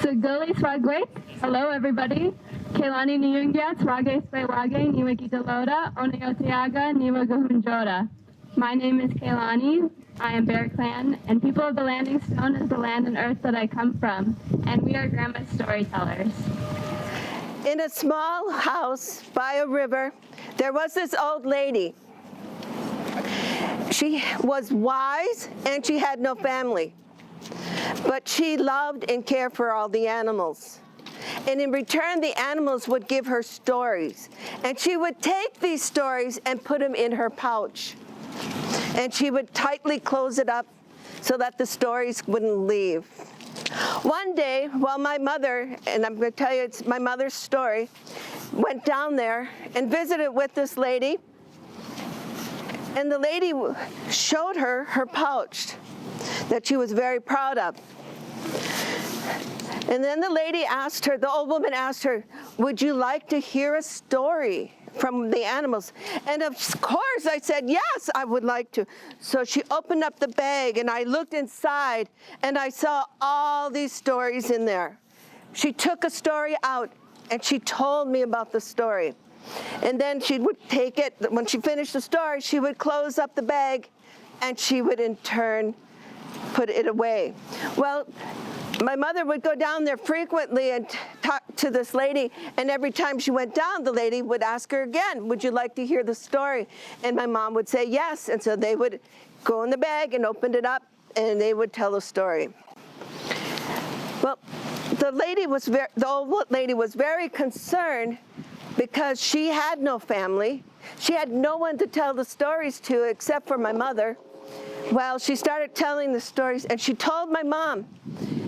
Suguli Swagwait. Hello, everybody. Kelani Niyungyat, Swage Swewage, Niwagitaloda, Oneotiaga, Niwagahunjoda. My name is Kelani. I am Bear Clan, and people of the Landing Stone is the land and earth that I come from, and we are Grandma's storytellers. In a small house by a river, there was this old lady. She was wise and she had no family, but she loved and cared for all the animals. And in return, the animals would give her stories, and she would take these stories and put them in her pouch. And she would tightly close it up so that the stories wouldn't leave. One day, while my mother, and I'm going to tell you it's my mother's story, went down there and visited with this lady, and the lady showed her her pouch that she was very proud of. And then the lady asked her, the old woman asked her, would you like to hear a story from the animals? And of course I said, yes, I would like to. So she opened up the bag and I looked inside and I saw all these stories in there. She took a story out and she told me about the story. And then she would take it, when she finished the story, she would close up the bag and she would in turn put it away. Well, my mother would go down there frequently and talk to this lady, and every time she went down, the lady would ask her again, would you like to hear the story? And my mom would say yes, and so they would go in the bag and open it up, and they would tell the story. Well, the old lady was very concerned because she had no family. She had no one to tell the stories to except for my mother. Well, she started telling the stories, and she told my mom,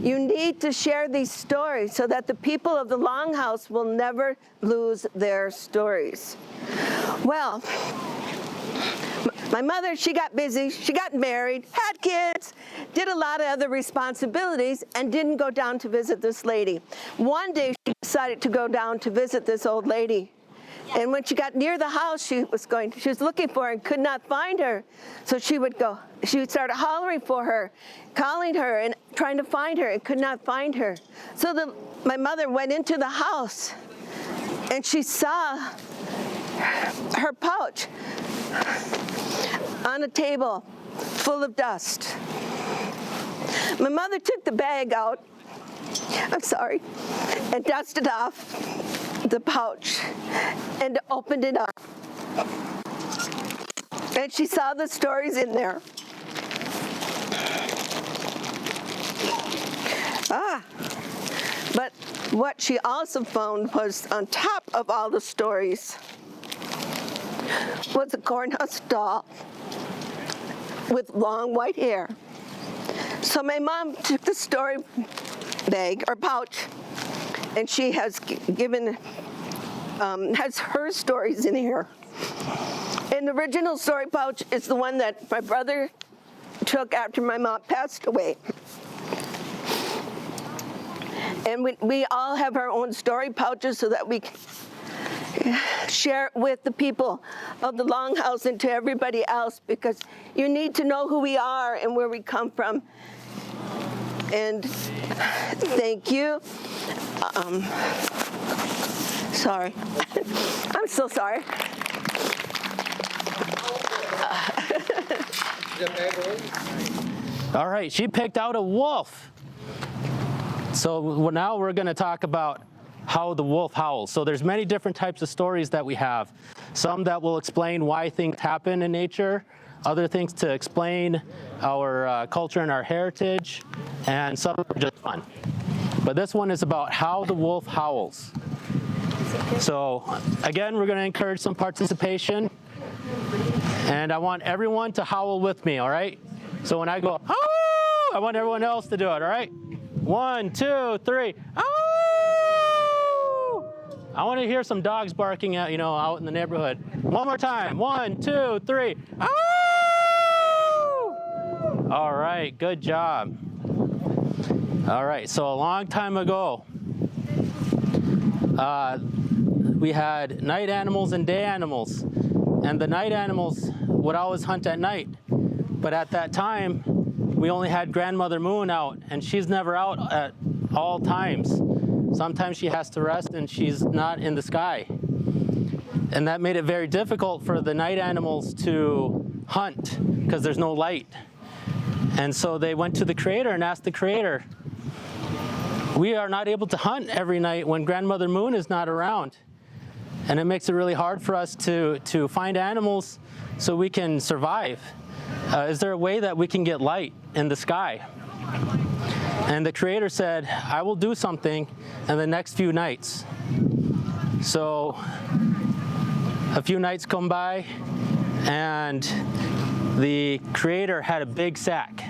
you need to share these stories so that the people of the Longhouse will never lose their stories. Well, my mother, she got busy, she got married, had kids, did a lot of other responsibilities, and didn't go down to visit this lady. One day, she decided to go down to visit this old lady. And when she got near the house, she was looking for her and could not find her. So she would start hollering for her, calling her and trying to find her and could not find her. So my mother went into the house and she saw her pouch on a table full of dust. My mother took the bag out, I'm sorry, and dusted off the pouch and opened it up. And she saw the stories in there. But what she also found was on top of all the stories was a cornhusk doll with long white hair. So my mom took the story bag or pouch, and she has has her stories in here. And the original story pouch is the one that my brother took after my mom passed away. And we all have our own story pouches so that we can share it with the people of the Longhouse and to everybody else, because you need to know who we are and where we come from. And thank you. Sorry. I'm so sorry. All right, she picked out a wolf. So now we're going to talk about how the wolf howls. So there's many different types of stories that we have. Some that will explain why things happen in nature, other things to explain our culture and our heritage, and some are just fun. But this one is about how the wolf howls. So again, we're going to encourage some participation, and I want everyone to howl with me, all right? So when I go, "Howl!" I want everyone else to do it, all right? 1, 2, 3, "Howl!" I want to hear some dogs barking at, out in the neighborhood. One more time. 1, 2, 3, "Howl!" All right, good job. All right, so a long time ago, we had night animals and day animals, and the night animals would always hunt at night. But at that time, we only had Grandmother Moon out, and she's never out all times. Sometimes she has to rest and she's not in the sky. And that made it very difficult for the night animals to hunt because there's no light. And so they went to the Creator and asked the Creator, we are not able to hunt every night when Grandmother Moon is not around. And it makes it really hard for us to find animals so we can survive. Is there a way that we can get light in the sky? And the Creator said, I will do something in the next few nights. So a few nights come by, and the Creator had a big sack.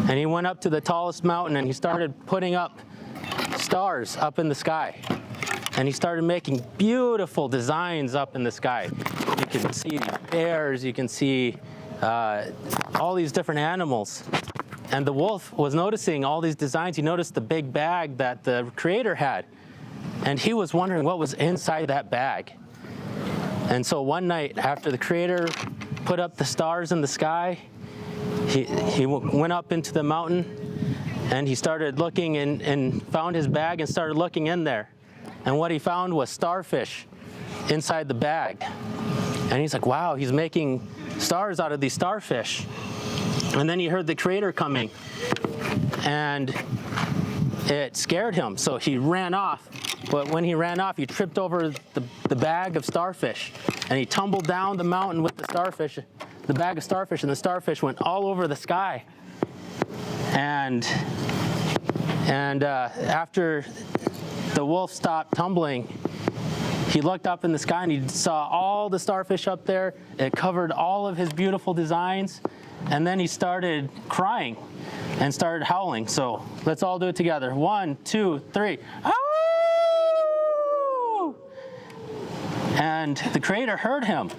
And he went up to the tallest mountain and he started putting up stars up in the sky. And he started making beautiful designs up in the sky. You can see bears, you can see all these different animals. And the wolf was noticing all these designs. He noticed the big bag that the Creator had. And he was wondering what was inside that bag. And so one night after the Creator put up the stars in the sky, he went up into the mountain and he started looking and found his bag and started looking in there. And what he found was starfish inside the bag. And he's like, wow, he's making stars out of these starfish. And then he heard the Creator coming, and it scared him. So he ran off. But when he ran off, he tripped over the bag of starfish, and he tumbled down the mountain with the starfish, the bag of starfish, and the starfish went all over the sky. And after the wolf stopped tumbling, he looked up in the sky and he saw all the starfish up there. It covered all of his beautiful designs. And then he started crying and started howling. So let's all do it together. 1, 2, 3. Ow! And the Creator heard him.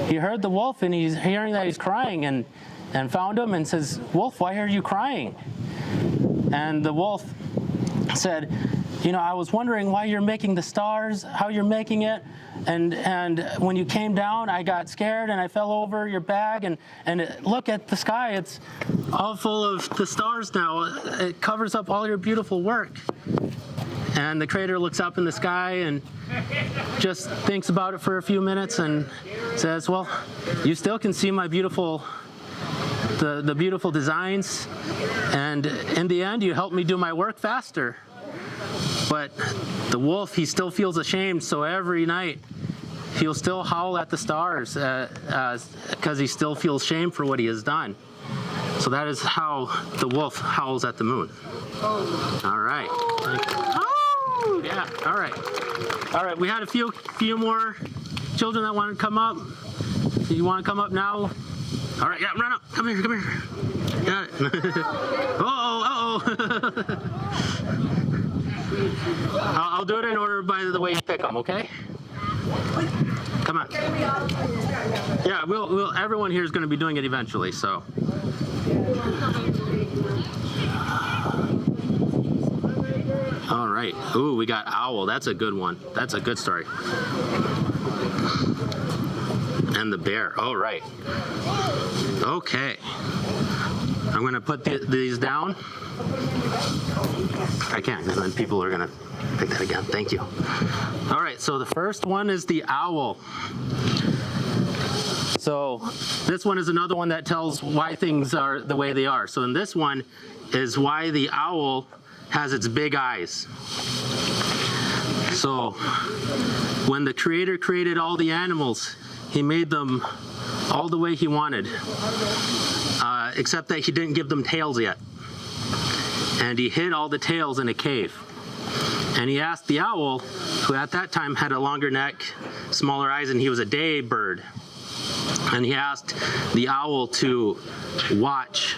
He heard the wolf, and he's hearing that he's crying, and found him and says, Wolf, why are you crying? And the wolf said, you know, I was wondering why you're making the stars, how you're making it. And when you came down, I got scared and I fell over your bag. And look at the sky. It's all full of the stars now. It covers up all your beautiful work. And the Creator looks up in the sky and just thinks about it for a few minutes and says, well, you still can see my beautiful, the beautiful designs. And in the end, you helped me do my work faster. But the wolf, he still feels ashamed, so every night he'll still howl at the stars because he still feels shame for what he has done. So that is how the wolf howls at the moon. All right. Oh, yeah, all right. All right, we had a few more children that want to come up. Do you want to come up now? All right, yeah, run up. Come here. Got it. Uh-oh. I'll do it in order by the way you pick them, okay? Come on. Yeah, we'll everyone here is going to be doing it eventually, so. All right. Ooh, we got owl. That's a good one. That's a good story. And the bear. All right. Okay. I'm going to put these down. I can't, because then people are going to pick that again. Thank you. All right, so the first one is the owl. So this one is another one that tells why things are the way they are. So in this one is why the owl has its big eyes. So when the Creator created all the animals, he made them all the way he wanted, except that he didn't give them tails yet. And he hid all the tails in a cave. And he asked the owl, who at that time had a longer neck, smaller eyes, and he was a day bird. And he asked the owl to watch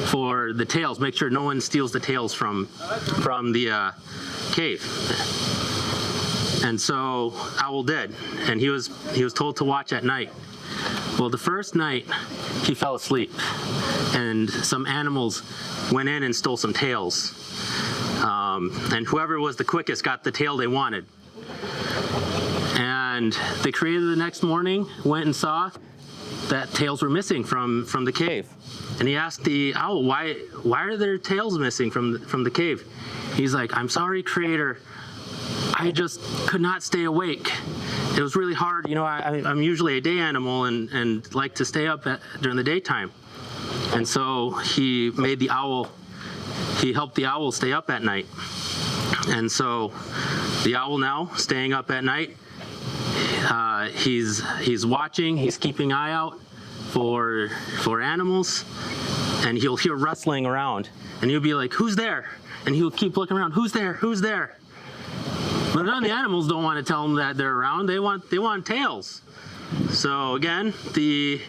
for the tails, make sure no one steals the tails from the cave. And so owl did, and he was told to watch at night. Well, the first night he fell asleep, and some animals went in and stole some tails. And whoever was the quickest got the tail they wanted. And the Creator the next morning went and saw, that tails were missing from the cave. And he asked the owl, why are their tails missing from the cave? He's like, I'm sorry, Creator. I just could not stay awake. It was really hard. You know, I'm usually a day animal and like to stay up during the daytime. And so he helped the owl stay up at night. And so the owl now staying up at night, he's watching, he's keeping an eye out for animals, and he'll hear rustling around, and he'll be like, who's there? And he'll keep looking around, who's there? Who's there? But none of the animals don't want to tell him that they're around. They want tails. So again, the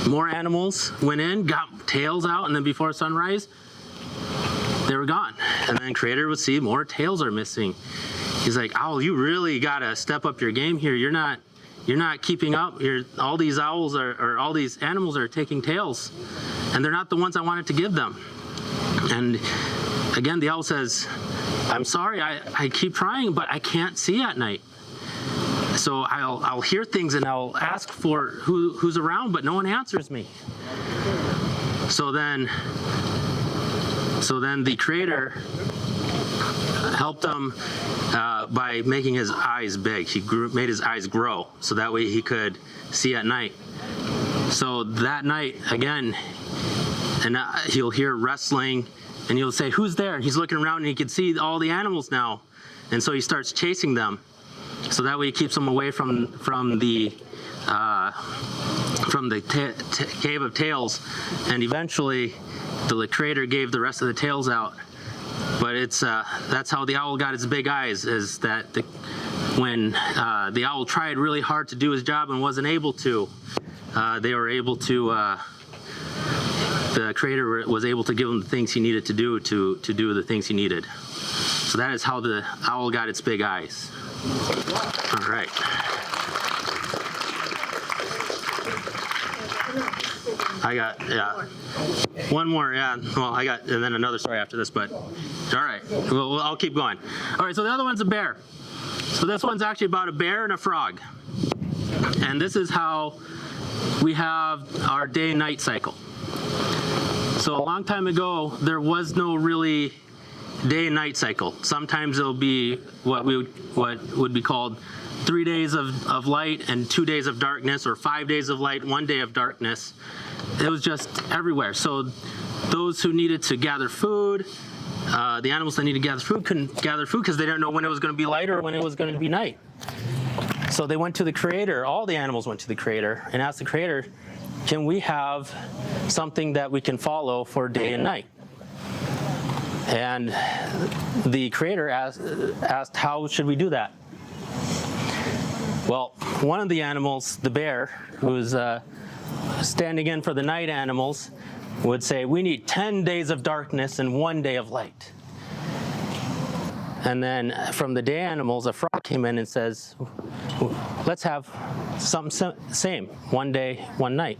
more animals went in, got tails out, and then before sunrise, they were gone. And then Creator would see more tails are missing. He's like, Owl, you really gotta step up your game here. You're not keeping up. All these owls or all these animals are taking tails, and they're not the ones I wanted to give them. And again, the owl says, I'm sorry, I keep trying, but I can't see at night. So I'll hear things and I'll ask for who's around, but no one answers me. So then the Creator helped him by making his eyes big. He made his eyes grow so that way he could see at night. So that night, again, and he'll hear rustling, and he'll say, who's there? And he's looking around and he can see all the animals now. And so he starts chasing them. So that way he keeps them away from the cave of tails. And eventually the Creator gave the rest of the tails out. But that's how the owl got its big eyes, is that when the owl tried really hard to do his job and wasn't able to, they were able to, the Creator was able to give him the things he needed to do the things he needed. So that is how the owl got its big eyes. All right. I got, one more, well, I got, and then another story after this, but all right, I'll keep going. All right, so the other one's a bear. So this one's actually about a bear and a frog. And this is how we have our day-night cycle. So a long time ago, there was no really day and night cycle. Sometimes it'll be what would be called 3 days of light and 2 days of darkness, or 5 days of light, 1 day of darkness. It was just everywhere. So those who needed to gather food, the animals that needed to gather food couldn't gather food because they didn't know when it was going to be light or when it was going to be night. So they went to the Creator, all the animals went to the Creator and asked the Creator, can we have something that we can follow for day and night? And the Creator asked, how should we do that? Well, one of the animals, the bear, who's standing in for the night animals, would say, we need 10 days of darkness and 1 day of light. And then from the day animals, a frog came in and says, let's have something same, 1 day, 1 night.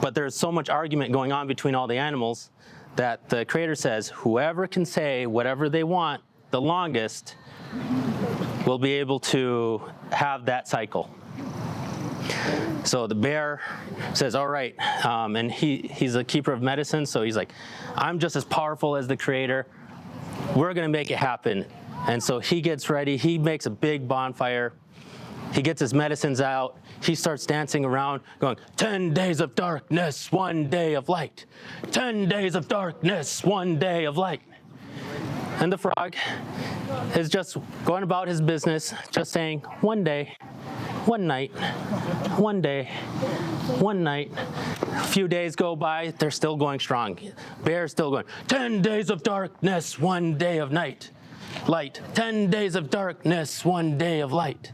But there's so much argument going on between all the animals that the Creator says, whoever can say whatever they want the longest will be able to have that cycle. So the bear says, all right, and he's a keeper of medicine, so he's like, I'm just as powerful as the Creator. We're gonna make it happen. And so he gets ready, he makes a big bonfire, he gets his medicines out, he starts dancing around, going, 10 days of darkness, 1 day of light. 10 days of darkness, 1 day of light. And the frog is just going about his business, just saying, 1 day, 1 night, 1 day, 1 night. A few days go by, they're still going strong. Bear's still going, 10 days of darkness, 1 day of night. Light, 10 days of darkness, 1 day of light.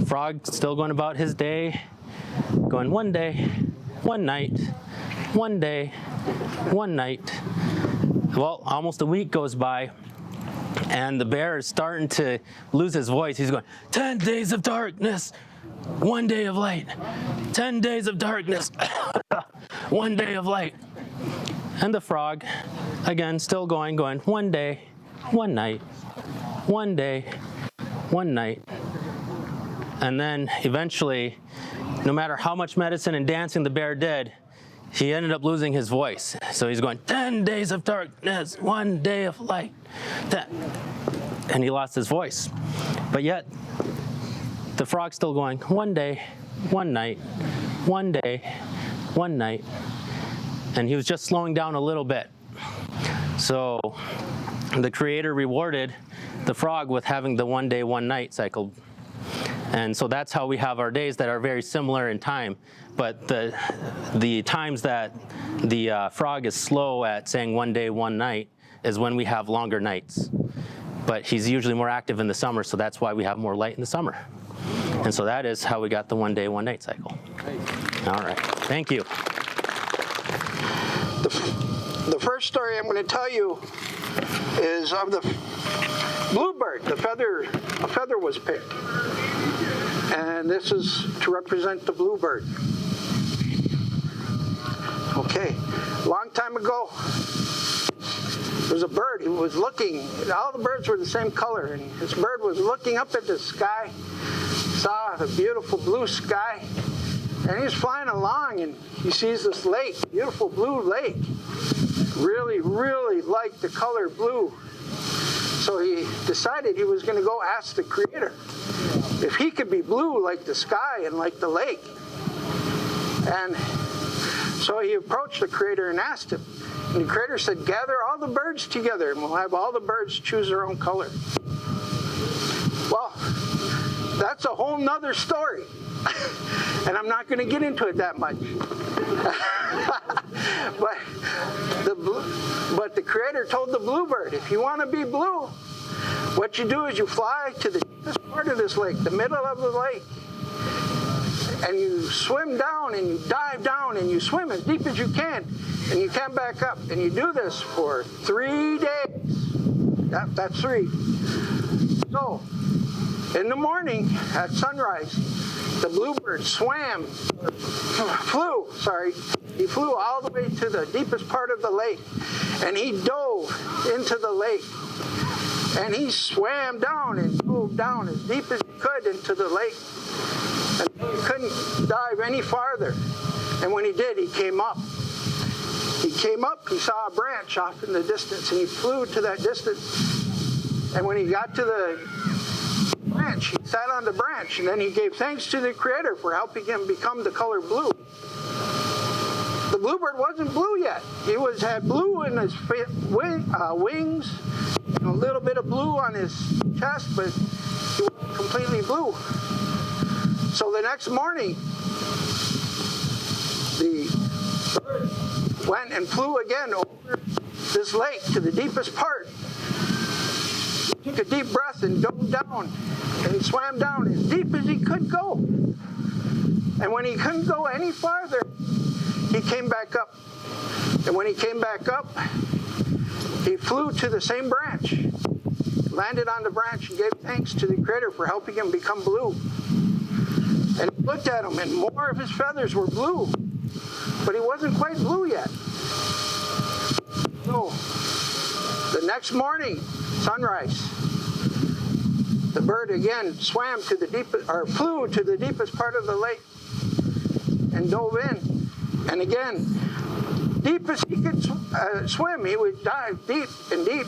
Frog still going about his day, going 1 day, 1 night, 1 day, 1 night. Well, almost a week goes by, and the bear is starting to lose his voice. He's going, 10 days of darkness, 1 day of light. 10 days of darkness, 1 day of light. And the frog, again, still going 1 day, 1 night, 1 day, 1 night. And then eventually no matter how much medicine and dancing the bear did, he ended up losing his voice. So he's going, 10 days of darkness, 1 day of light. And he lost his voice. But yet, the frog's still going, 1 day, 1 night, 1 day, 1 night. And he was just slowing down a little bit. So the Creator rewarded the frog with having the 1 day, 1 night cycle. And so that's how we have our days that are very similar in time. But the times that the frog is slow at saying 1 day, 1 night is when we have longer nights. But he's usually more active in the summer, so that's why we have more light in the summer. And so that is how we got the 1 day, 1 night cycle. All right, thank you. The first story I'm going to tell you is of the bluebird. A feather was picked. And this is to represent the bluebird. Okay, long time ago, there was a bird who was looking, all the birds were the same color, and this bird was looking up at the sky, saw the beautiful blue sky, and he was flying along, and he sees this lake, beautiful blue lake. Really, really liked the color blue. So he decided he was going to go ask the Creator if he could be blue like the sky and like the lake. And so he approached the Creator and asked him. And the Creator said, gather all the birds together and we'll have all the birds choose their own color. Well, that's a whole nother story. And I'm not going to get into it that much. But the Creator told the bluebird, if you want to be blue, what you do is you fly to the deepest part of this lake, the middle of the lake, and you swim down and you dive down and you swim as deep as you can, and you come back up. And you do this for 3 days. That's 3. So, in the morning at sunrise, the bluebird he flew all the way to the deepest part of the lake, and he dove into the lake, and he swam down and dove down as deep as he could into the lake, and he couldn't dive any farther. And when he did, he came up. He saw a branch off in the distance, and he flew to that distance, and when he got to the branch, he sat on the branch, and then he gave thanks to the Creator for helping him become the color blue. The bluebird wasn't blue yet. He had blue in his wings, and a little bit of blue on his chest, but he wasn't completely blue. So the next morning, the bird went and flew again over this lake to the deepest part. He took a deep breath and dove down and swam down as deep as he could go. And when he couldn't go any farther, he came back up. And when he came back up, he flew to the same branch, landed on the branch, and gave thanks to the Creator for helping him become blue. And he looked at him, and more of his feathers were blue, but he wasn't quite blue yet. So, the next morning, sunrise, the bird again flew to the deepest part of the lake and dove in. And again, deep as he could swim, he would dive deep and deep.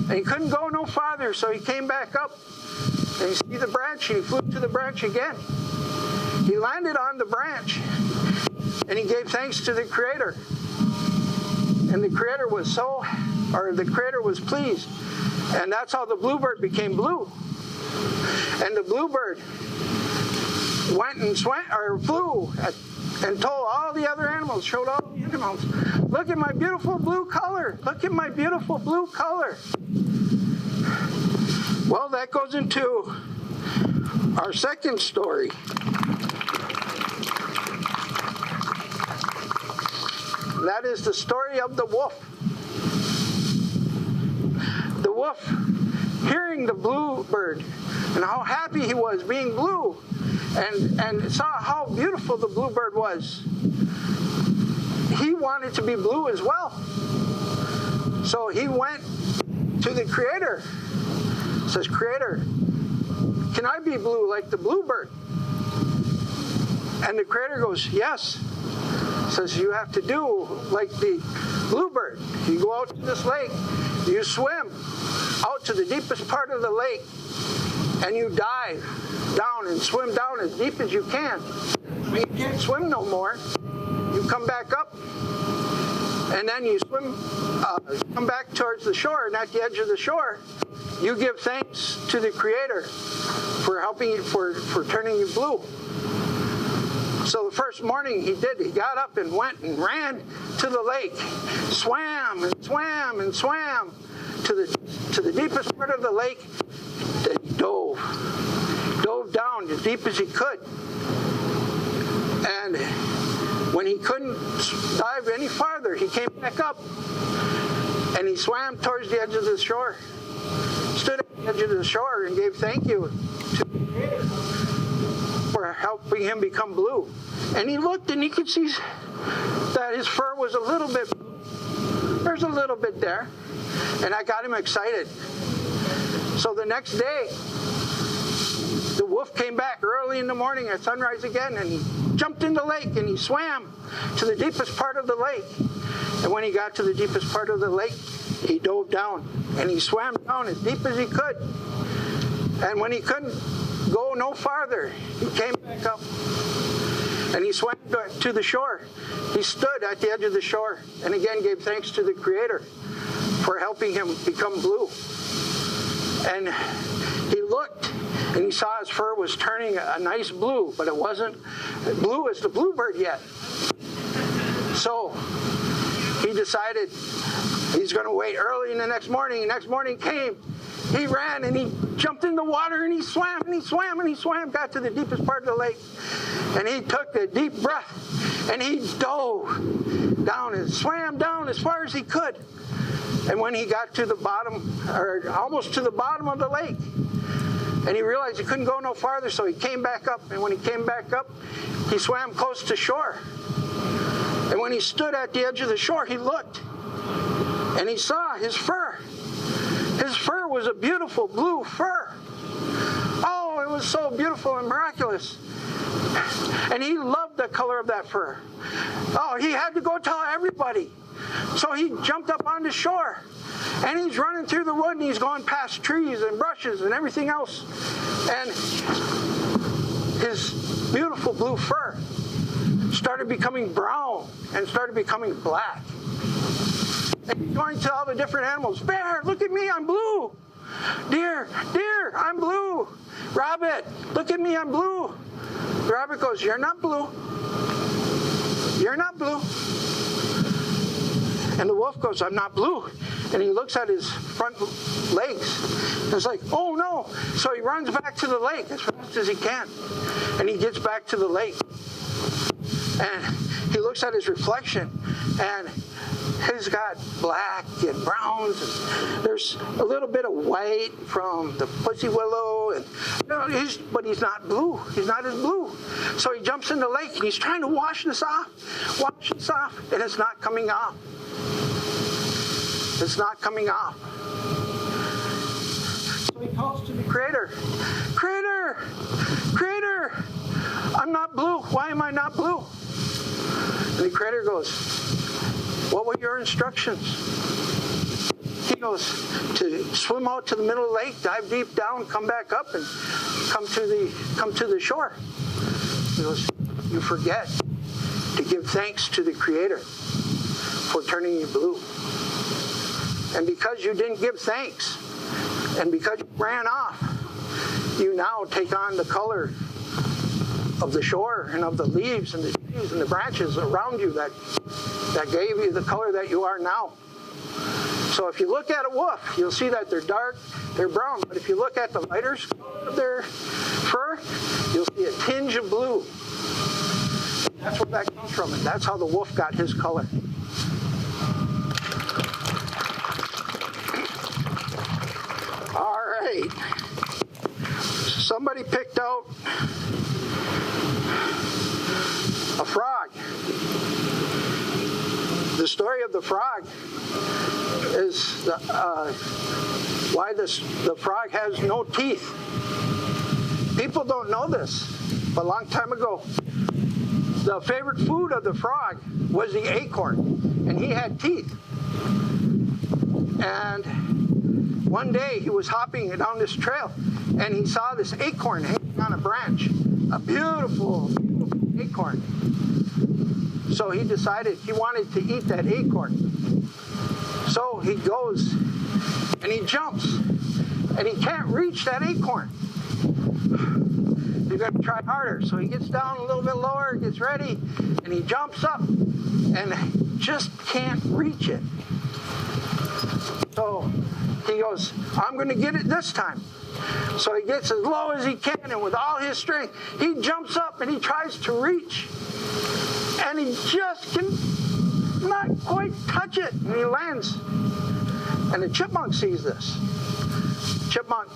And he couldn't go no farther, so he came back up. And you see the branch, and he flew to the branch again. He landed on the branch, and he gave thanks to the Creator. And the Creator was pleased. And that's how the bluebird became blue. And the bluebird went and flew and told all the other animals, showed all the animals, look at my beautiful blue color. Look at my beautiful blue color. Well, that goes into our second story. That is the story of the wolf. The wolf, hearing the bluebird and how happy he was being blue, and saw how beautiful the bluebird was, he wanted to be blue as well. So he went to the Creator. Says, Creator, can I be blue like the bluebird? And the Creator goes, yes. Says, you have to do like the bluebird. You go out to this lake, you swim out to the deepest part of the lake, and you dive down and swim down as deep as you can. When you can't swim no more, you come back up, and then you swim, come back towards the shore, and at the edge of the shore, you give thanks to the Creator for helping you, for turning you blue. So the first morning he got up and went and ran to the lake, swam and swam and swam to the deepest part of the lake. Then he dove down as deep as he could. And when he couldn't dive any farther, he came back up and he swam towards the edge of the shore, stood at the edge of the shore and gave thank you to the Creator for helping him become blue. And he looked and he could see that his fur was a little bit, there's a little bit there. And I got him excited. So the next day, the wolf came back early in the morning at sunrise again, and he jumped in the lake and he swam to the deepest part of the lake. And when he got to the deepest part of the lake, he dove down and he swam down as deep as he could. And when he couldn't go no farther, he came back up and he swam to the shore. He stood at the edge of the shore and again gave thanks to the Creator for helping him become blue. And he looked and he saw his fur was turning a nice blue, but it wasn't blue as the bluebird yet. So he decided he's going to wait early in the next morning. The next morning came. He ran and he jumped in the water and he swam and he swam and he swam, got to the deepest part of the lake. And he took a deep breath and he dove down and swam down as far as he could. And when he got to the bottom, or almost to the bottom of the lake, and he realized he couldn't go no farther, so he came back up. And when he came back up, he swam close to shore. And when he stood at the edge of the shore, he looked and he saw his fur. His fur was a beautiful blue fur. Oh, it was so beautiful and miraculous. And he loved the color of that fur. Oh, he had to go tell everybody. So he jumped up on the shore. And he's running through the wood and he's going past trees and brushes and everything else. And his beautiful blue fur started becoming brown and started becoming black. And he's going to all the different animals. Bear, look at me, I'm blue. Deer, I'm blue. Rabbit, look at me, I'm blue. The rabbit goes, you're not blue. You're not blue. And the wolf goes, I'm not blue. And he looks at his front legs. And it's like, oh no. So he runs back to the lake as fast as he can. And he gets back to the lake. And he looks at his reflection. And he's got black and browns. And there's a little bit of white from the pussy willow. And, but he's not blue. He's not as blue. So he jumps in the lake and he's trying to wash this off. And it's not coming off. It's not coming off. So he calls to the Creator. Creator, I'm not blue. Why am I not blue? And the Creator goes, what were your instructions? He goes, to swim out to the middle of the lake, dive deep down, come back up, and come to the shore. He goes, you forget to give thanks to the Creator for turning you blue. And because you didn't give thanks, and because you ran off, you now take on the color of the shore and of the leaves and the trees and the branches around you that gave you the color that you are now. So if you look at a wolf, you'll see that they're dark, they're brown. But if you look at the lighter color of their fur, you'll see a tinge of blue. That's where that comes from, and that's how the wolf got his color. All right. Somebody picked out a frog. The story of the frog is why the frog has no teeth. People don't know this, but a long time ago, the favorite food of the frog was the acorn, and he had teeth. And one day he was hopping down this trail, and he saw this acorn hanging on a branch, a beautiful, beautiful acorn. So he decided he wanted to eat that acorn. So he goes and he jumps, and he can't reach that acorn. He's got to try harder. So he gets down a little bit lower, gets ready, and he jumps up and just can't reach it. So he goes, I'm going to get it this time. So he gets as low as he can, and with all his strength, he jumps up and he tries to reach. And he just can not quite touch it. And he lands. And the chipmunk sees this. Chipmunk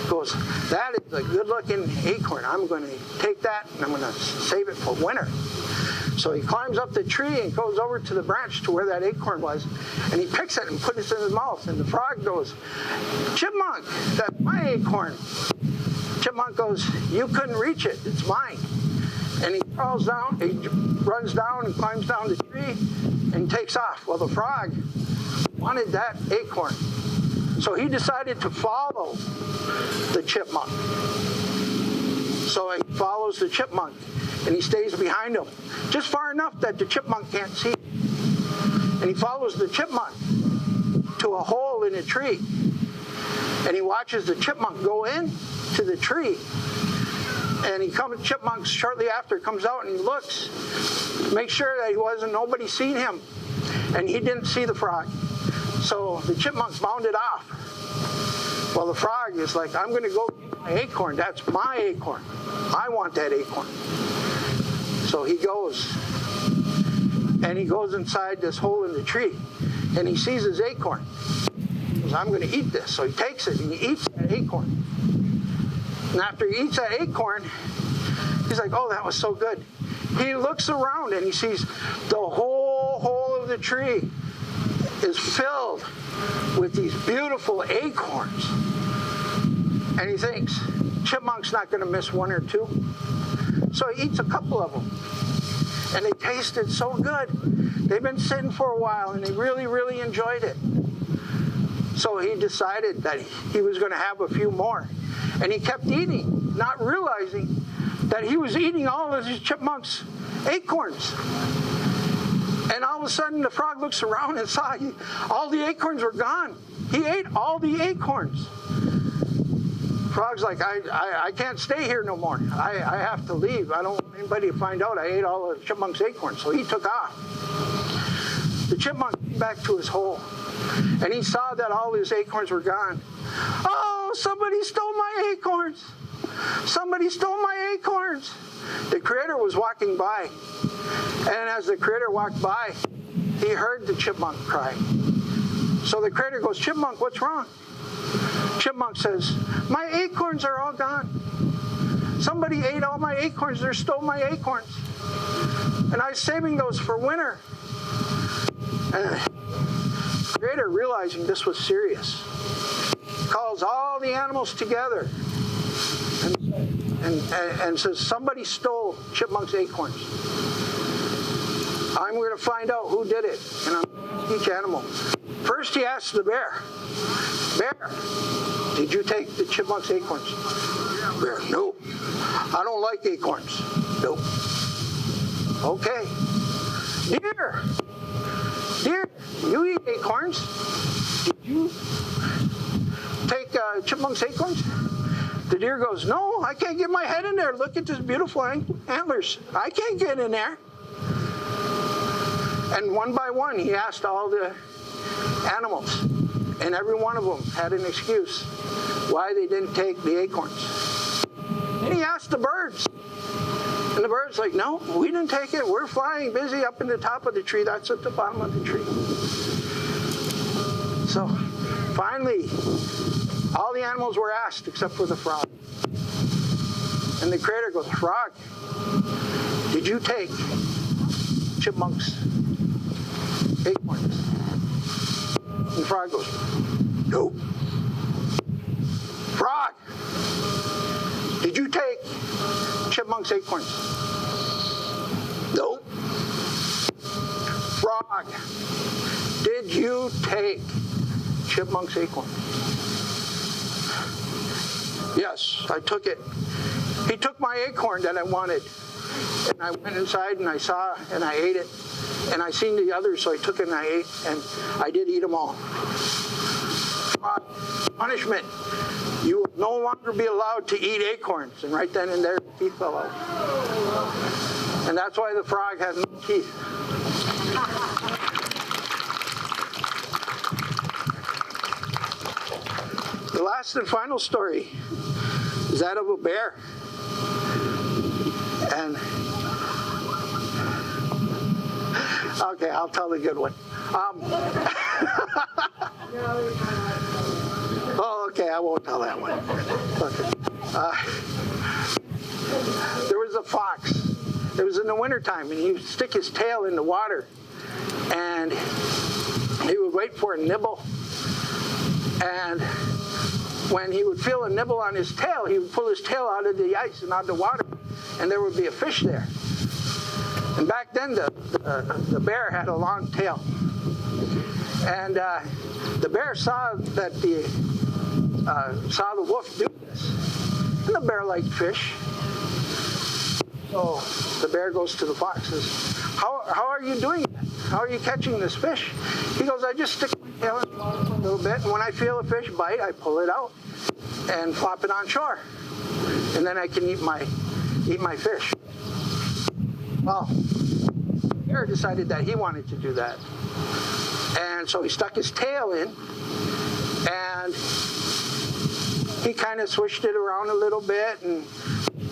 goes, that is a good-looking acorn. I'm going to take that and I'm going to save it for winter. So he climbs up the tree and goes over to the branch to where that acorn was, and he picks it and puts it in his mouth. And the frog goes, Chipmunk, that's my acorn. Chipmunk goes, you couldn't reach it. It's mine. And he crawls down, he runs down and climbs down the tree and takes off. Well, the frog wanted that acorn. So he decided to follow the chipmunk. So he follows the chipmunk, and he stays behind him, just far enough that the chipmunk can't see him. And he follows the chipmunk to a hole in a tree. And he watches the chipmunk go in to the tree. And chipmunk shortly after comes out and he looks to make sure that nobody seen him. And he didn't see the frog. So the chipmunk bounded off. Well, the frog is like, I'm going to go get my acorn. That's my acorn. I want that acorn. So he goes. And he goes inside this hole in the tree. And he sees his acorn. He goes, I'm going to eat this. So he takes it and he eats that acorn. And after he eats that acorn, he's like, oh, that was so good. He looks around and he sees the whole hole of the tree is filled with these beautiful acorns. And he thinks, chipmunk's not going to miss one or two. So he eats a couple of them. And they tasted so good. They've been sitting for a while and they really, really enjoyed it. So he decided that he was going to have a few more. And he kept eating, not realizing that he was eating all of his chipmunk's acorns. And all of a sudden, the frog looks around and saw all the acorns were gone. He ate all the acorns. Frog's like, I can't stay here no more. I have to leave. I don't want anybody to find out I ate all of the chipmunk's acorns. So he took off. The chipmunk came back to his hole. And he saw that all his acorns were gone. Oh, somebody stole my acorns. Somebody stole my acorns. The critter was walking by. And as the critter walked by, he heard the chipmunk cry. So the critter goes, Chipmunk, what's wrong? Chipmunk says, my acorns are all gone. Somebody ate all my acorns. They stole my acorns. And I was saving those for winter. And the critter, realizing this was serious, calls all the animals together and says, somebody stole Chipmunk's acorns. I'm going to find out who did it. And I'm going to ask each animal. First he asks the bear, Bear, did you take the Chipmunk's acorns? Bear, nope. I don't like acorns. Nope. Okay. Deer, you eat acorns. Did you take Chipmunk's acorns? The deer goes, no, I can't get my head in there. Look at this beautiful antlers. I can't get in there. And one by one, he asked all the animals, and every one of them had an excuse why they didn't take the acorns. And he asked the birds. And the bird's like, no, we didn't take it. We're flying busy up in the top of the tree. That's at the bottom of the tree. So finally, all the animals were asked except for the frog. And the critter goes, Frog, did you take Chipmunk's acorns? And the frog goes, nope. Frog, did you take Chipmunk's acorns? Frog, did you take Chipmunk's acorn? Yes, I took it. He took my acorn that I wanted. And I went inside and I saw and I ate it. And I seen the others, so I took it and I ate, and I did eat them all. Frog, punishment. You will no longer be allowed to eat acorns. And right then and there, the teeth fell out. And that's why the frog has no teeth. The last and final story is that of a bear. And okay, I'll tell the good one. Oh, okay, I won't tell that one. Okay. There was a fox. It was in the wintertime, and he would stick his tail in the water, and he would wait for a nibble. And when he would feel a nibble on his tail, he would pull his tail out of the ice and out of the water, and there would be a fish there. And back then, the bear had a long tail. And the bear saw that saw the wolf do this. And the bear liked fish. So the bear goes to the fox and says, how are you doing that? How are you catching this fish? He goes, I just stick my tail in the water for a little bit, and when I feel a fish bite, I pull it out and flop it on shore. And then I can eat my fish. Well, the bear decided that he wanted to do that. And so he stuck his tail in, and he kind of swished it around a little bit, and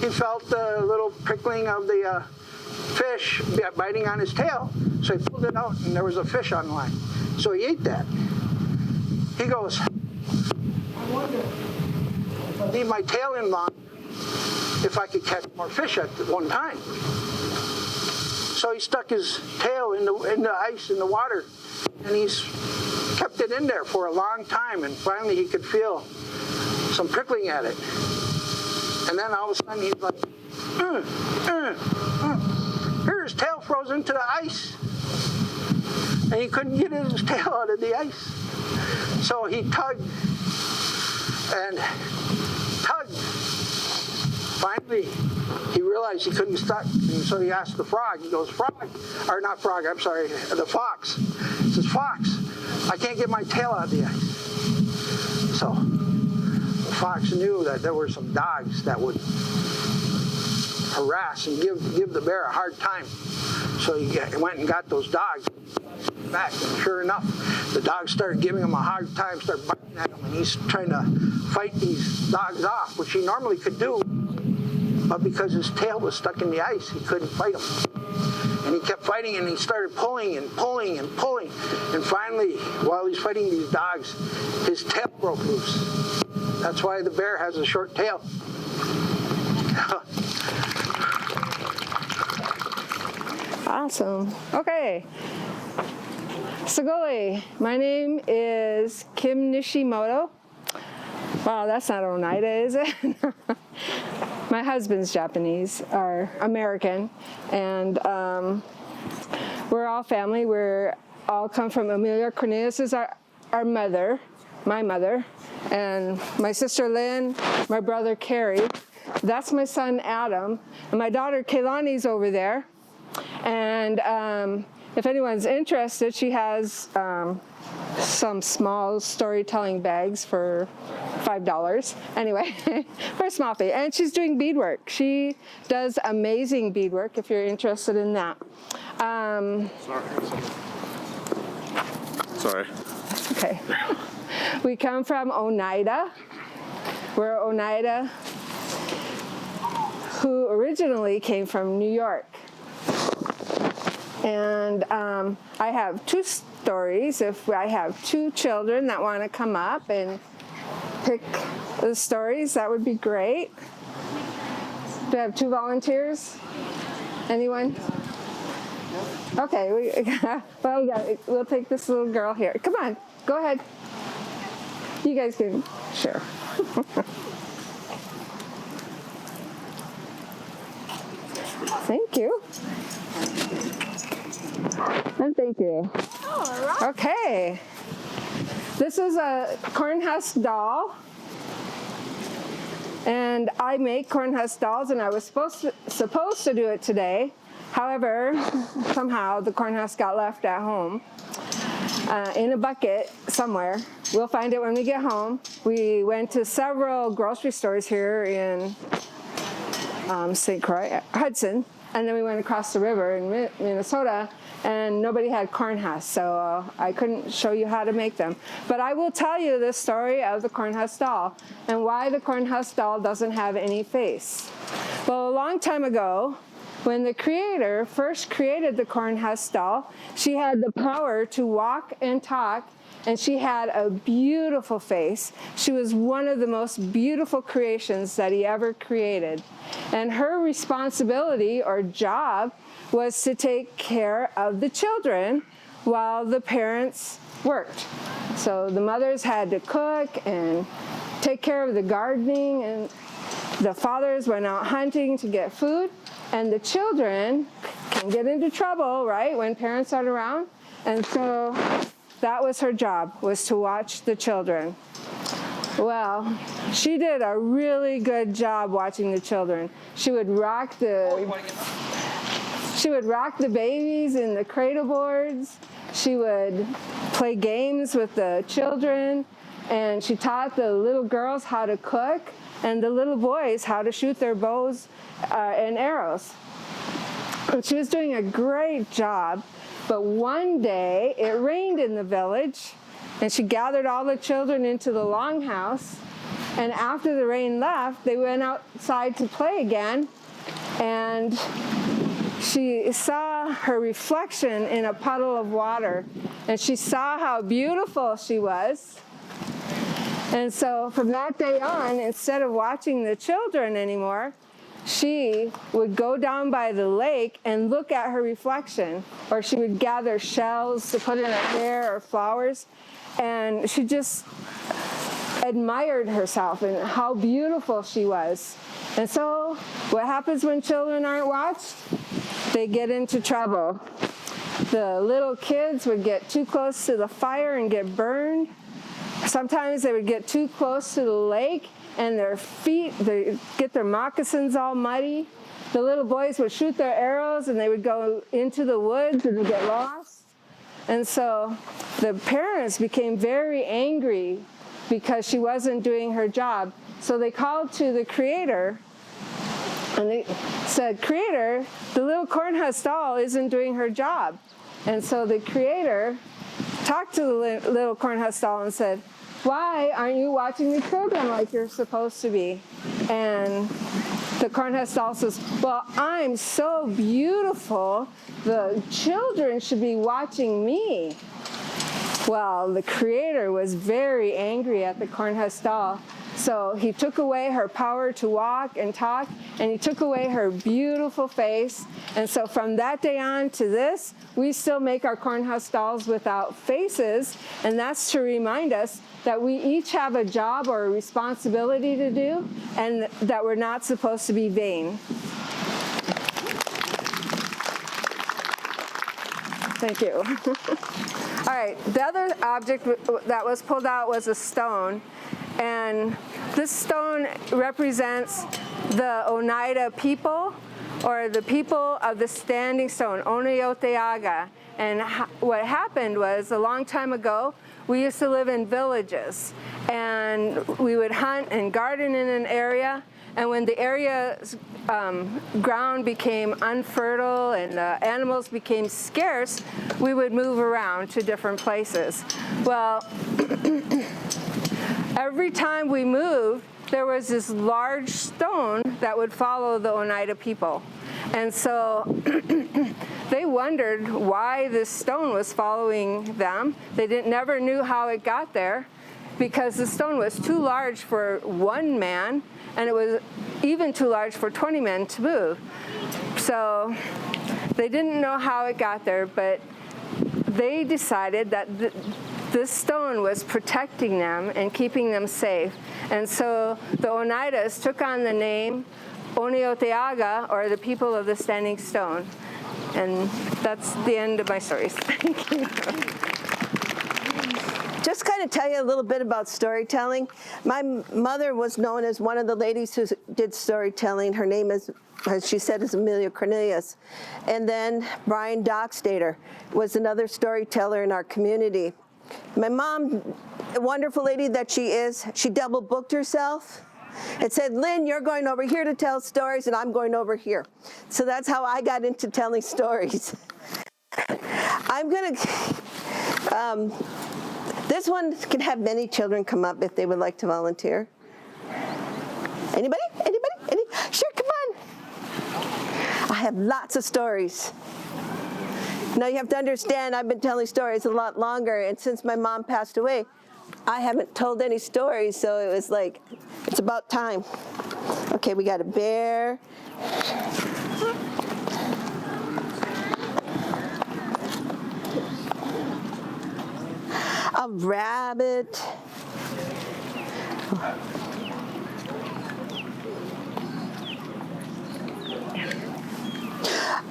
he felt the little prickling of the fish biting on his tail. So he pulled it out, and there was a fish on the line. So he ate that. He goes, I wonder if I leave my tail in long, if I could catch more fish at one time. So he stuck his tail in the ice, in the water, and he's kept it in there for a long time, and finally he could feel some prickling at it. And then all of a sudden he's like, Here, his tail froze into the ice. And he couldn't get his tail out of the ice. So he tugged and tugged. Finally, he realized he couldn't stop, and so he asked the frog. He goes, the fox. He says, Fox, I can't get my tail out of the ice. So the fox knew that there were some dogs that would harass and give the bear a hard time. So he went and got those dogs back, and sure enough, the dogs started giving him a hard time, started biting at him, and he's trying to fight these dogs off, which he normally could do. But because his tail was stuck in the ice, he couldn't fight him. And he kept fighting, and he started pulling and pulling and pulling. And finally, while he's fighting these dogs, his tail broke loose. That's why the bear has a short tail. Awesome. Okay. Sagoli, my name is Kim Nishimoto. Wow, that's not Oneida, is it? My husband's Japanese, or American, and we're all family. We're all come from Amelia. Cornelius is our mother, my mother, and my sister Linn, my brother Carrie. That's my son Adam, and my daughter Kehlani's over there. And if anyone's interested, she has some small storytelling bags for $5. Anyway, for a small fee. And she's doing beadwork. She does amazing beadwork if you're interested in that. Sorry. Okay. We come from Oneida. We're Oneida, who originally came from New York. And I have two stories. If I have two children that want to come up and pick the stories, that would be great. Do I have two volunteers? Anyone? Okay, we'll take this little girl here. Come on, go ahead. You guys can share. Thank you. And thank you. Okay. This is a cornhusk doll. And I make cornhusk dolls, and I was supposed to do it today. However, somehow the cornhusk got left at home in a bucket somewhere. We'll find it when we get home. We went to several grocery stores here in St. Croix, Hudson, and then we went across the river in Minnesota, and nobody had cornhusks, so I couldn't show you how to make them. But I will tell you the story of the cornhusk doll and why the cornhusk doll doesn't have any face. Well, a long time ago, when the creator first created the cornhusk doll, she had the power to walk and talk, and she had a beautiful face. She was one of the most beautiful creations that he ever created. And her responsibility or job was to take care of the children while the parents worked. So the mothers had to cook and take care of the gardening, and the fathers went out hunting to get food, and the children can get into trouble, right, when parents aren't around. And so that was her job, was to watch the children. Well, she did a really good job watching the children. She would rock the babies in the cradle boards. She would play games with the children, and she taught the little girls how to cook and the little boys how to shoot their bows and arrows. And she was doing a great job. But one day, it rained in the village, and she gathered all the children into the longhouse. And after the rain left, they went outside to play again, and she saw her reflection in a puddle of water, and she saw how beautiful she was. And so from that day on, instead of watching the children anymore, she would go down by the lake and look at her reflection, or she would gather shells to put in her hair or flowers, and she just admired herself and how beautiful she was. And so what happens when children aren't watched? They get into trouble. The little kids would get too close to the fire and get burned. Sometimes they would get too close to the lake, and their feet, they get their moccasins all muddy. The little boys would shoot their arrows, and they would go into the woods and get lost. And so the parents became very angry because she wasn't doing her job. So they called to the creator, and they said, "Creator, the little cornhusk doll isn't doing her job." And so the creator talked to the little cornhusk doll and said, "Why aren't you watching the children like you're supposed to be?" And the cornhusk doll says, "Well, I'm so beautiful, the children should be watching me." Well, the creator was very angry at the cornhusk doll. So he took away her power to walk and talk, and he took away her beautiful face. And so from that day on to this, we still make our cornhusk dolls without faces, and that's to remind us that we each have a job or a responsibility to do, and that we're not supposed to be vain. Thank you. All right, the other object that was pulled out was a stone, and this stone represents the Oneida people, or the people of the standing stone, Oneida. And what happened was, a long time ago, we used to live in villages, and we would hunt and garden in an area, and when the area's ground became unfertile and the animals became scarce, we would move around to different places. Well, every time we moved, there was this large stone that would follow the Oneida people. And so they wondered why this stone was following them. They never knew how it got there, because the stone was too large for one man, and it was even too large for 20 men to move. So they didn't know how it got there, but they decided that this stone was protecting them and keeping them safe. And so the Oneidas took on the name Oneida, or the people of the standing stone. And that's the end of my stories. Thank you. Just kind of tell you a little bit about storytelling. My mother was known as one of the ladies who did storytelling. Her name is, as she said, is Amelia Cornelius. And then Brian Dockstader was another storyteller in our community. My mom, a wonderful lady that she is, she double booked herself and said, Lynn, you're going over here to tell stories and I'm going over here. So that's how I got into telling stories. I'm gonna, this one can have many children come up if they would like to volunteer. Anybody? Anybody? Any? Sure, come on. I have lots of stories. Now you have to understand, I've been telling stories a lot longer, and since my mom passed away, I haven't told any stories, so it was like, it's about time. Okay, we got a bear. A rabbit.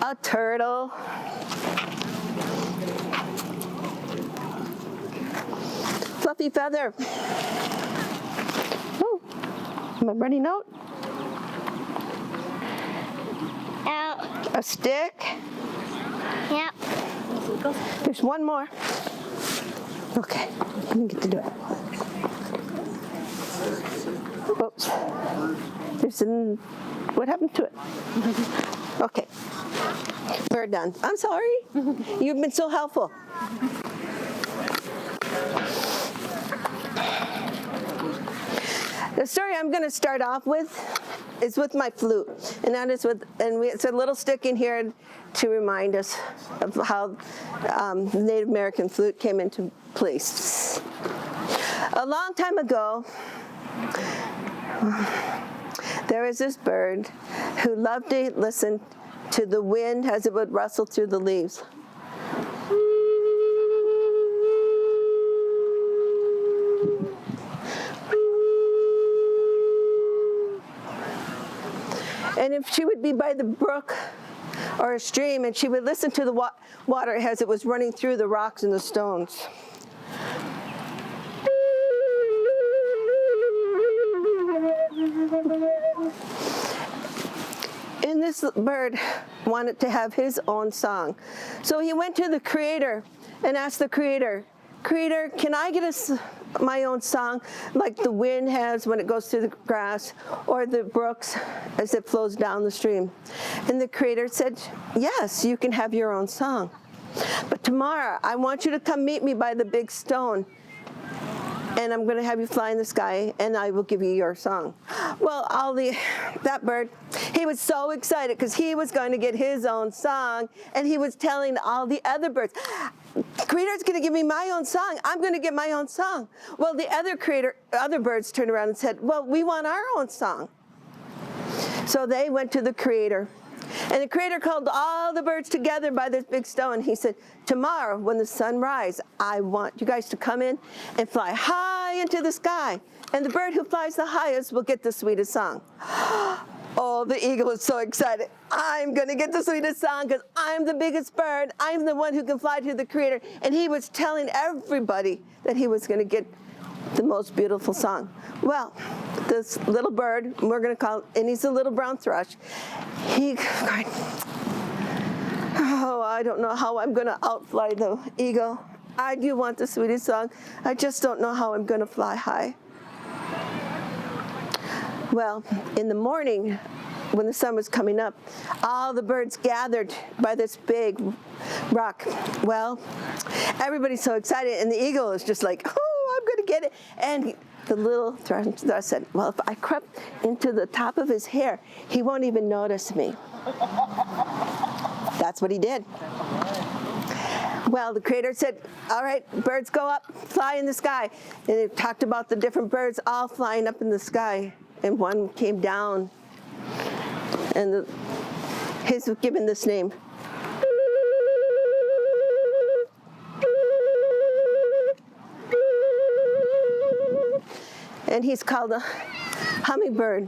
A turtle. Fluffy feather. Oh, am I running out? Out. A stick. Yep. There's one more. Okay, let me get to do it. Oops. What happened to it? Okay, we're done. I'm sorry. You've been so helpful. The story I'm going to start off with is with my flute, and that is it's a little stick in here to remind us of how the Native American flute came into place. A long time ago, there was this bird who loved to listen to the wind as it would rustle through the leaves. And if she would be by the brook or a stream, and she would listen to the water as it was running through the rocks and the stones. And this bird wanted to have his own song. So he went to the Creator and asked the Creator, Creator, can I get my own song like the wind has when it goes through the grass, or the brooks as it flows down the stream? And the Creator said, yes, you can have your own song. But tomorrow, I want you to come meet me by the big stone, and I'm going to have you fly in the sky, and I will give you your song. Well, that bird, he was so excited because he was going to get his own song, and he was telling all the other birds, Creator's going to give me my own song. I'm going to get my own song. Well, the other birds turned around and said, well, we want our own song. So they went to the Creator. And the Creator called all the birds together by this big stone. He said, tomorrow when the sun rises, I want you guys to come in and fly high into the sky. And the bird who flies the highest will get the sweetest song. Oh, the eagle was so excited. I'm going to get the sweetest song because I'm the biggest bird. I'm the one who can fly to the Creator. And he was telling everybody that he was going to get the most beautiful song. Well, this little bird, we're going to call, and he's a little brown thrush, he cried, oh, I don't know how I'm going to outfly the eagle. I do want the sweetest song. I just don't know how I'm going to fly high. Well, in the morning, when the sun was coming up, all the birds gathered by this big rock. Well, everybody's so excited, and the eagle is just like, oh, I'm going to get it. And the little thrush said, well, if I crept into the top of his hair, he won't even notice me. That's what he did. Well, the Creator said, all right, birds go up, fly in the sky. And it talked about the different birds all flying up in the sky. And one came down, and his was given this name. And he's called hummingbird.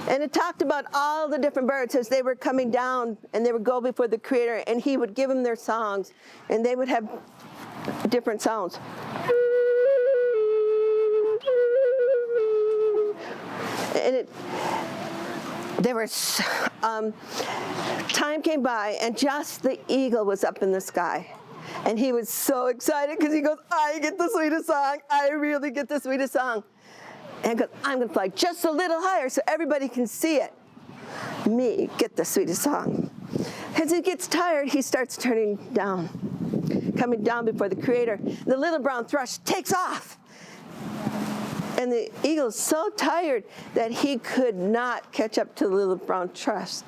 And it talked about all the different birds as they were coming down and they would go before the Creator, and He would give them their songs, and they would have different sounds. And there was time came by, and just the eagle was up in the sky. And he was so excited because he goes, I get the sweetest song. I really get the sweetest song. And he goes, I'm going to fly just a little higher so everybody can see it. Me get the sweetest song. As he gets tired, he starts turning down, coming down before the Creator. The little brown thrush takes off. And the eagle's so tired that he could not catch up to the little brown thrush.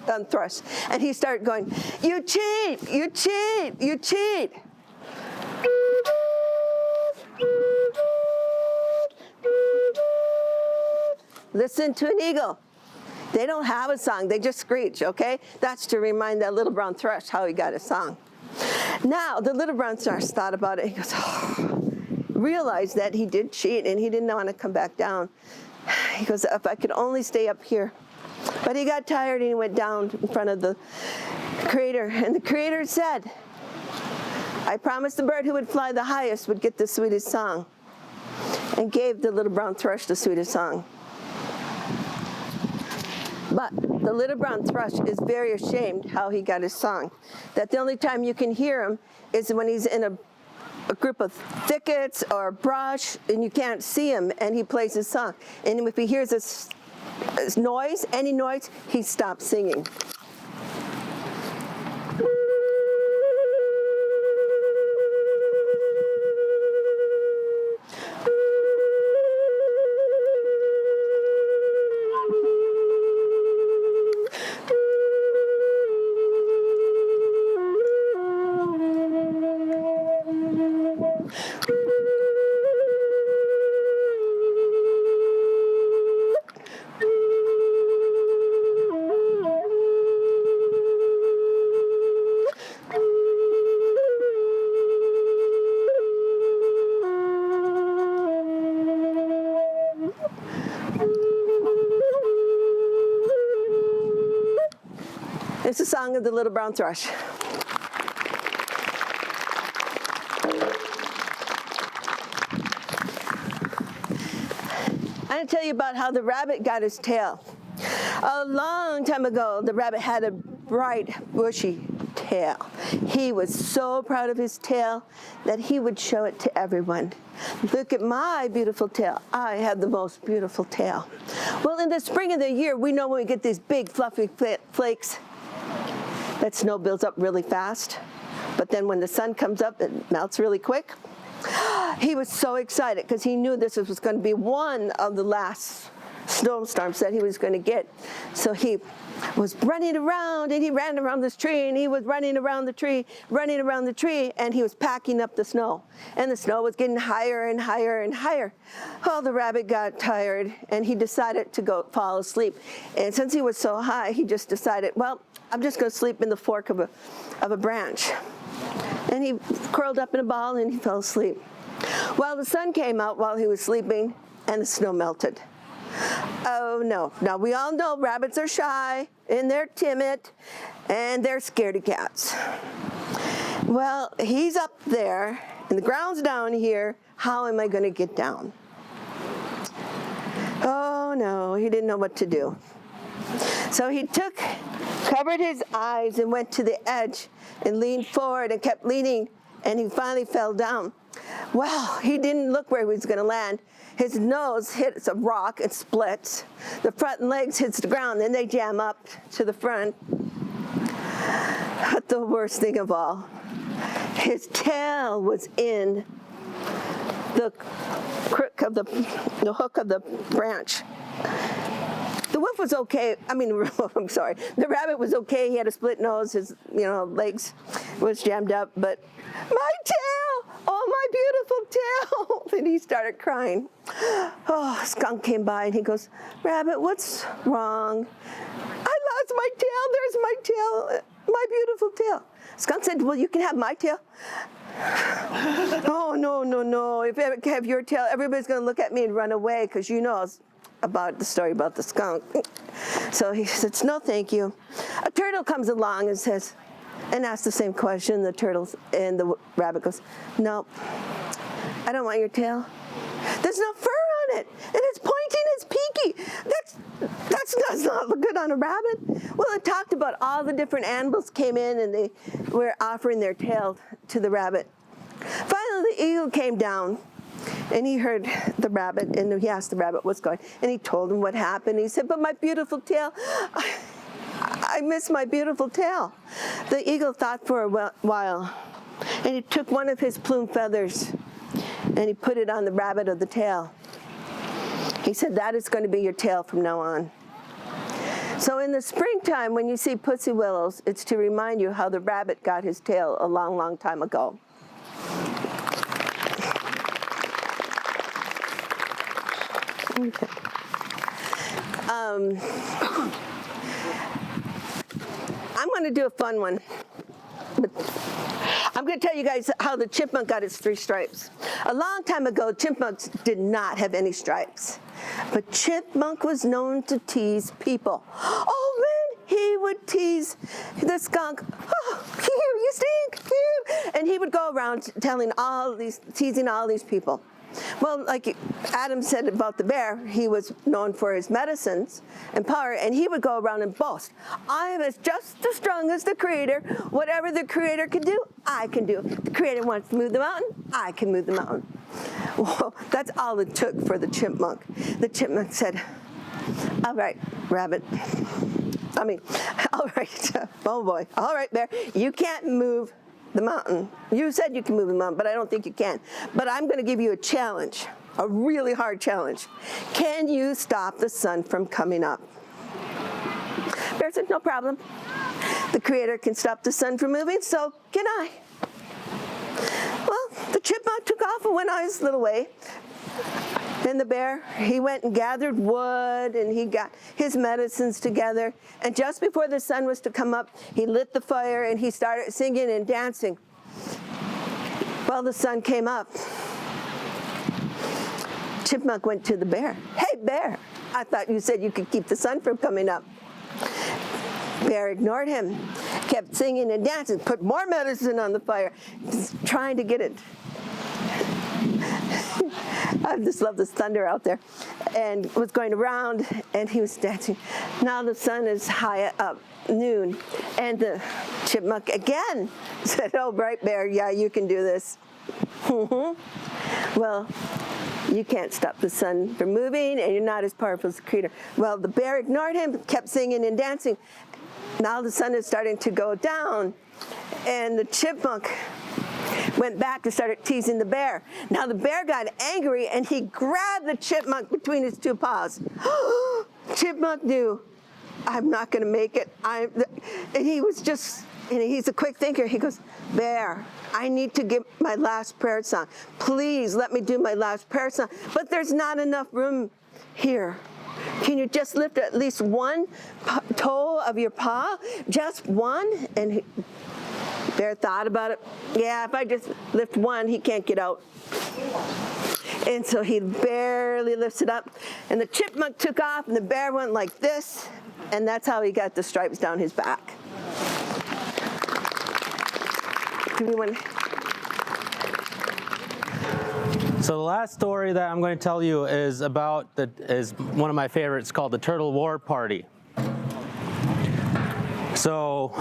And he started going, you cheat, you cheat, you cheat. Listen to an eagle. They don't have a song, they just screech, okay? That's to remind that little brown thrush how he got his song. Now, the little brown thrush thought about it. He goes, realized that he did cheat and he didn't want to come back down. He goes, if I could only stay up here. But he got tired and he went down in front of the Creator. And the Creator said, I promised the bird who would fly the highest would get the sweetest song, and gave the little brown thrush the sweetest song. But the little brown thrush is very ashamed how he got his song. That the only time you can hear him is when he's in a group of thickets or brush and you can't see him, and he plays his song. And if he hears this noise, any noise, he stops singing. It's the song of the little brown thrush. I'm going to tell you about how the rabbit got his tail. A long time ago, the rabbit had a bright, bushy tail. He was so proud of his tail that he would show it to everyone. Look at my beautiful tail. I have the most beautiful tail. Well, in the spring of the year, we know when we get these big, fluffy flakes, that snow builds up really fast. But then when the sun comes up, it melts really quick. He was so excited because he knew this was going to be one of the last snowstorms that he was going to get. So he was running around, and he ran around this tree, and he was running around the tree, and he was packing up the snow. And the snow was getting higher and higher and higher. Well, the rabbit got tired, and he decided to go fall asleep. And since he was so high, he just decided, well, I'm just going to sleep in the fork of a branch. And he curled up in a ball, and he fell asleep. Well, the sun came out while he was sleeping, and the snow melted. Oh, no. Now, we all know rabbits are shy, and they're timid, and they're scaredy cats. Well, he's up there, and the ground's down here. How am I going to get down? Oh, no. He didn't know what to do. So he covered his eyes and went to the edge and leaned forward and kept leaning, and he finally fell down. Well, he didn't look where he was going to land. His nose hits a rock and splits. The front legs hits the ground, then they jam up to the front. But the worst thing of all, his tail was in the crook of the hook of the branch. The wolf was okay. I'm sorry. The rabbit was okay. He had a split nose. His, legs was jammed up. But my tail! Oh, my beautiful tail! And he started crying. Oh, skunk came by and he goes, Rabbit, what's wrong? I lost my tail. There's my tail. My beautiful tail. Skunk said, well, you can have my tail. Oh, no. If I have your tail, everybody's going to look at me and run away because about the story about the skunk. So he says, no, thank you. A turtle comes along and says, and asks the same question. The turtles and the rabbit goes, no, I don't want your tail. There's no fur on it, and it's pointing, it's peaky. That does not look good on a rabbit. Well, it talked about all the different animals came in and they were offering their tail to the rabbit. Finally, the eagle came down, and he heard the rabbit, and he asked the rabbit what's going on, and he told him what happened. He said, but my beautiful tail, I miss my beautiful tail. The eagle thought for a while, and he took one of his plume feathers, and he put it on the rabbit of the tail. He said, that is going to be your tail from now on. So in the springtime, when you see pussy willows, it's to remind you how the rabbit got his tail a long, long time ago. Okay. I'm going to do a fun one. I'm going to tell you guys how the chipmunk got its 3 stripes. A long time ago, chipmunks did not have any stripes. But chipmunk was known to tease people. Oh man, he would tease the skunk. Oh, you stink, you. And he would go around teasing all these people. Well, like Adam said about the bear, he was known for his medicines and power, and he would go around and boast, I am just as strong as the Creator. Whatever the Creator can do, I can do. The Creator wants to move the mountain, I can move the mountain. Well, that's all it took for the chipmunk. The chipmunk said, all right, rabbit. All right, oh boy. All right, bear, you can't move the mountain. You said you can move the mountain, but I don't think you can. But I'm going to give you a challenge, a really hard challenge. Can you stop the sun from coming up? Bear said, no problem. The Creator can stop the sun from moving, so can I. Well, the chipmunk took off and went on his little way. And the bear, he went and gathered wood, and he got his medicines together. And just before the sun was to come up, he lit the fire, and he started singing and dancing. Well, the sun came up. Chipmunk went to the bear. Hey, bear, I thought you said you could keep the sun from coming up. Bear ignored him, kept singing and dancing, put more medicine on the fire, just trying to get it. I just love this thunder out there. And was going around, and he was dancing. Now the sun is high up, noon. And the chipmunk again said, oh, bright bear, yeah, you can do this. Well, you can't stop the sun from moving, and you're not as powerful as the Creator. Well, the bear ignored him, kept singing and dancing. Now the sun is starting to go down, and the chipmunk went back and started teasing the bear. Now the bear got angry, and he grabbed the chipmunk between his 2 paws. Chipmunk knew, I'm not going to make it. And he was just, and he's a quick thinker. He goes, bear, I need to give my last prayer song. Please let me do my last prayer song. But there's not enough room here. Can you just lift at least one toe of your paw? Just one? And bear thought about it. Yeah, if I just lift one, he can't get out. And so he barely lifts it up. And the chipmunk took off, and the bear went like this. And that's how he got the stripes down his back. Do we want to... So the last story that I'm going to tell you is one of my favorites, called the Turtle War Party. So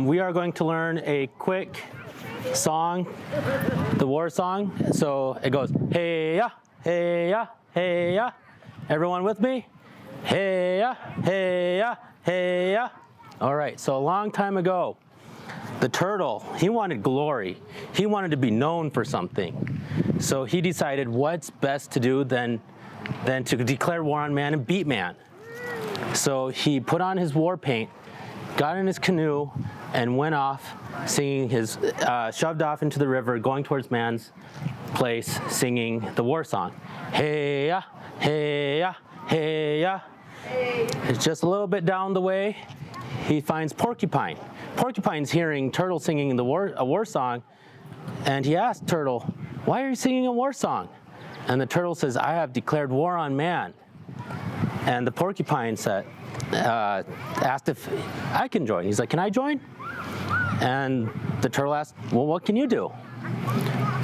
we are going to learn a quick song, the war song. So it goes, hey ya, hey ya, hey ya. Everyone with me? Hey ya, hey ya, hey ya. All right, so a long time ago, the turtle, he wanted glory. He wanted to be known for something. So he decided what's best to do than to declare war on man and beat man. So he put on his war paint, got in his canoe, and went off singing shoved off into the river, going towards man's place, singing the war song. Hey ya, hey ya, hey ya. It's just a little bit down the way, he finds Porcupine. Porcupine's hearing Turtle singing a war song, and he asked Turtle, why are you singing a war song? And the turtle says, I have declared war on man. And the porcupine said, asked if I can join. He's like, can I join? And the turtle asked, well, what can you do?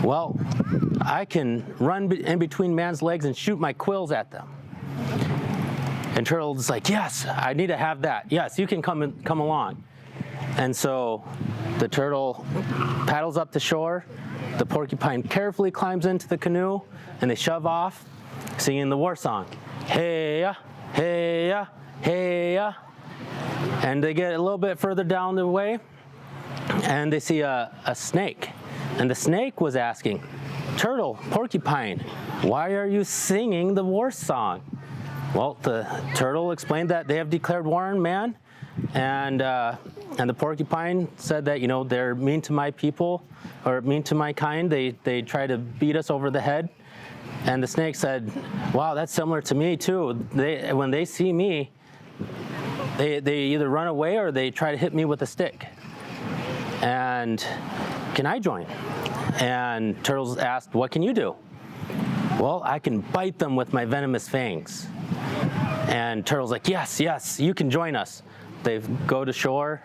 Well, I can run in between man's legs and shoot my quills at them. And turtle's like, yes, I need to have that. Yes, you can come along. And so the turtle paddles up to shore. The porcupine carefully climbs into the canoe, and they shove off, singing the war song. Hey-ya, hey-ya, hey-ya. And they get a little bit further down the way, and they see a snake. And the snake was asking, turtle, porcupine, why are you singing the war song? Well, the turtle explained that they have declared war on man, and the porcupine said that, you know, they're mean to my people, or mean to my kind. They try to beat us over the head. And the snake said, wow, that's similar to me too. When they see me, they either run away or they try to hit me with a stick. And can I join? And turtles asked, what can you do? Well, I can bite them with my venomous fangs. And turtle's like, yes, yes, you can join us. They go to shore.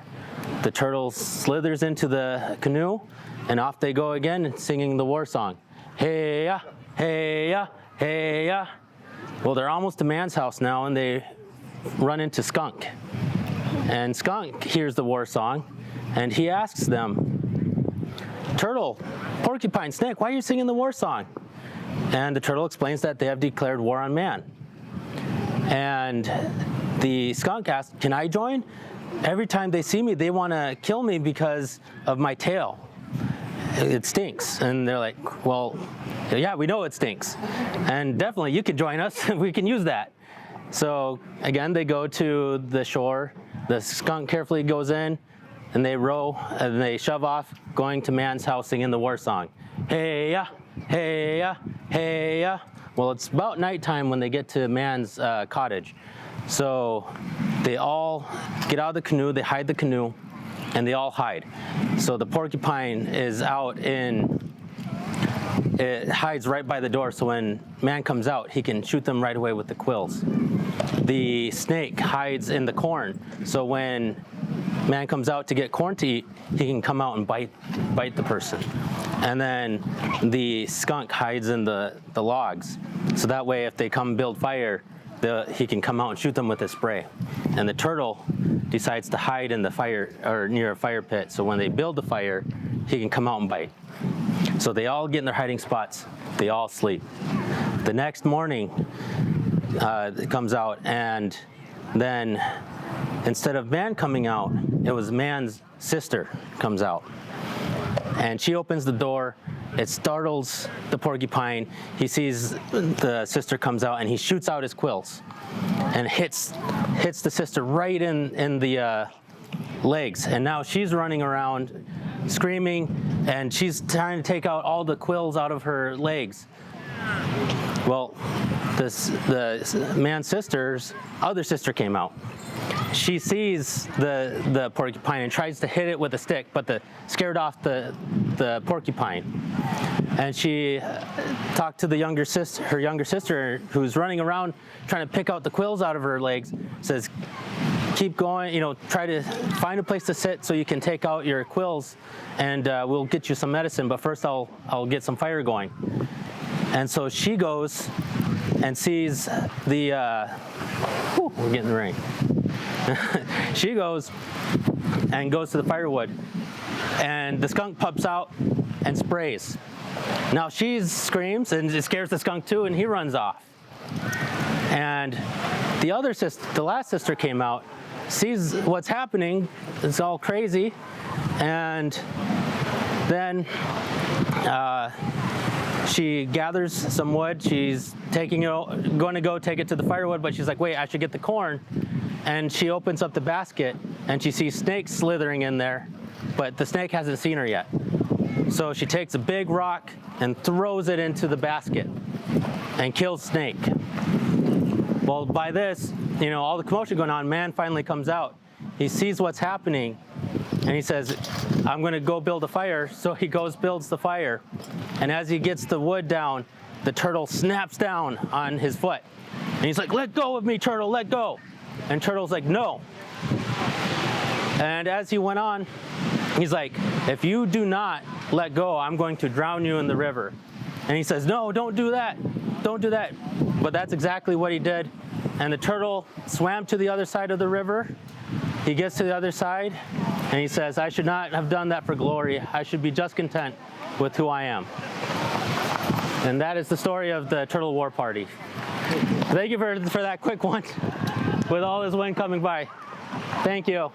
The turtle slithers into the canoe, and off they go again, singing the war song. Hey-ya, hey-ya, hey-ya. Well, they're almost to man's house now, and they run into Skunk. And Skunk hears the war song, and he asks them, turtle, porcupine, snake, why are you singing the war song? And the turtle explains that they have declared war on man. And the skunk asks, can I join? Every time they see me, they want to kill me because of my tail. It stinks. And they're like, well, yeah, we know it stinks. And definitely you can join us. We can use that. So again, they go to the shore. The skunk carefully goes in, and they row, and they shove off, going to man's house singing the war song. Hey-ya, hey-ya, hey-ya. Well, it's about nighttime when they get to man's cottage. So they all get out of the canoe, they hide the canoe, and they all hide. So the porcupine is out it hides right by the door, so when man comes out, he can shoot them right away with the quills. The snake hides in the corn, so when man comes out to get corn to eat, he can come out and bite the person. And then the skunk hides in the logs, so that way if they come build fire, he can come out and shoot them with a spray. And the turtle decides to hide in the fire, or near a fire pit, so when they build the fire, he can come out and bite. So they all get in their hiding spots, they all sleep. The next morning, it comes out, and then instead of man coming out, it was man's sister comes out. And she opens the door, it startles the porcupine. He sees the sister comes out, and he shoots out his quills and hits the sister right in the legs. And now she's running around screaming, and she's trying to take out all the quills out of her legs. Well, the man's sister's other sister came out. She sees the porcupine and tries to hit it with a stick, but scared off the porcupine. And she talked to her younger sister, who's running around trying to pick out the quills out of her legs, says, keep going, try to find a place to sit so you can take out your quills, and we'll get you some medicine, but first I'll get some fire going. And so she goes and sees we're getting the rain. She goes to the firewood, and the skunk pops out and sprays. Now she screams, and it scares the skunk too, and he runs off. And the last sister came out, sees what's happening, it's all crazy, and then she gathers some wood. She's going to go take it to the firewood, but she's like, wait, I should get the corn. And she opens up the basket, and she sees snakes slithering in there, but the snake hasn't seen her yet. So she takes a big rock and throws it into the basket and kills snake. Well, by this, all the commotion going on, man finally comes out. He sees what's happening, and he says, I'm going to go build a fire. So he goes, builds the fire. And as he gets the wood down, the turtle snaps down on his foot. And he's like, let go of me, turtle, let go. And turtle's like, no. And as he went on, he's like, if you do not let go, I'm going to drown you in the river. And he says, no, don't do that. Don't do that. But that's exactly what he did. And the turtle swam to the other side of the river. He gets to the other side, and he says, I should not have done that for glory. I should be just content with who I am. And that is the story of the Turtle War Party. Thank you for that quick one with all this wind coming by. Thank you.